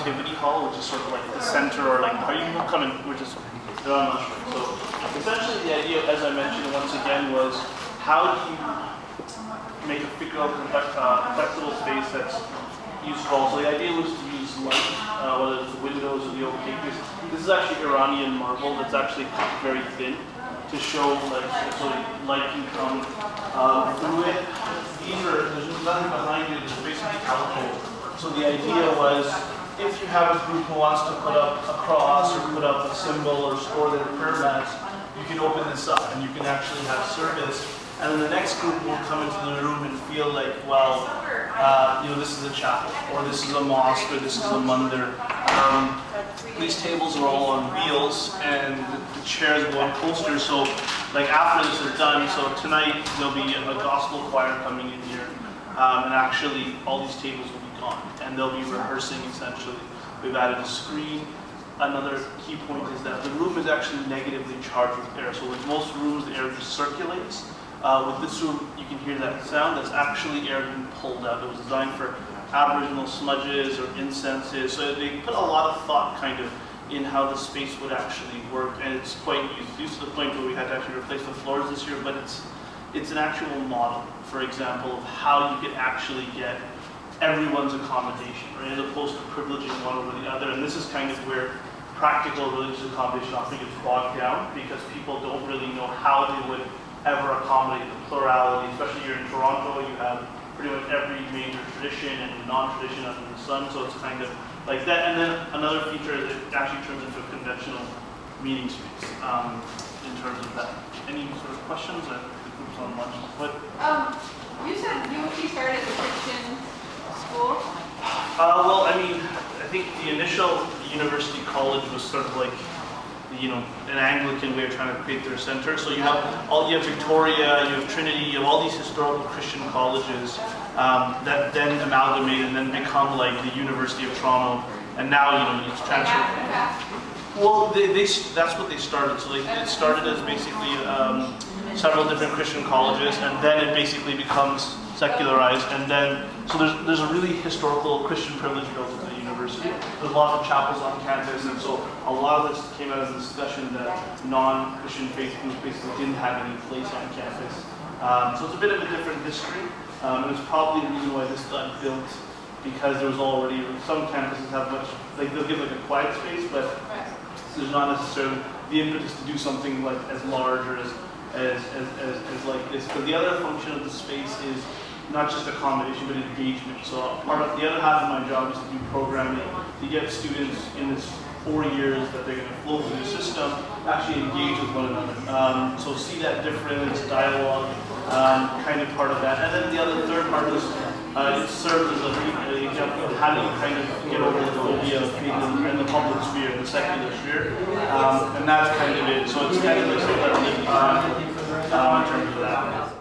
activity hall, which is sort of like the center, or like how you can come in, which is I'm not sure. So essentially, the idea, as I mentioned once again, was how do you make a flexible space that's useful. So the idea was to use light, whether it's the windows or the opaqueness. This is actually Iranian marble that's actually cut very thin to show like so light can come through it. There's nothing behind it. It's basically alcohol. So the idea was, if you have a group who wants to put up a cross or put up a symbol or store their prayer mats, you can open this up and you can actually have service. And then the next group will come into the room and feel like, well, this is a chapel, or this is a mosque, or this is a mandir. These tables are all on wheels, and the chairs go on coasters. So, like after this is done, so tonight there'll be a gospel choir coming in here, and actually all these tables will be gone, and they'll be rehearsing essentially. We've added a screen. Another key point is that the room is actually negatively charged with air. So with most rooms, the air just circulates. With this room, you can hear that sound. That's actually air being pulled out. It was designed for Aboriginal smudges or incenses. So they put a lot of thought kind of in how the space would actually work, and it's quite used to the point where we had to actually replace the floors this year, but it's an actual model, for example, of how you could actually get everyone's accommodation, right, as opposed to privileging one over the other. And this is kind of where practical religious accommodation often gets bogged down, because people don't really know how they would ever accommodate the plurality. Especially here in Toronto, you have pretty much every major tradition and non-tradition under the sun, so it's kind of like that. And then another feature is it actually turns into a conventional meeting space in terms of that. Any sort of questions? I think the group's on lunch. What? You said UOT started as a Christian school? Well, I mean, I think the initial university college was sort of like, an Anglican way of trying to create their center. So you have Victoria, you have Trinity, you have all these historical Christian colleges that then amalgamate and then become like the University of Toronto. And now, it's transferred. Well, that's what they started. So it started as basically several different Christian colleges, and then it basically becomes secularized. And then, so there's a really historical Christian privilege built into the university. There's lots of chapels on campus, and so a lot of this came out of the discussion that non-Christian faith groups basically didn't have any place on campus. So it's a bit of a different history, and it's probably the reason why this got built, because there was already, some campuses have much, like they'll give like a quiet space, but there's not necessarily the impetus to do something like as large or as like this. But the other function of the space is not just accommodation, but engagement. So part of the other half of my job is to do programming, to get students in this 4 years that they're going to flow through the system, actually engage with one another. So see that difference, dialogue, kind of part of that. And then the third part is it serves as an example of how do you kind of get over the phobia of being in the public sphere, in the secular sphere. And that's kind of it. So it's kind of like something that in terms of that.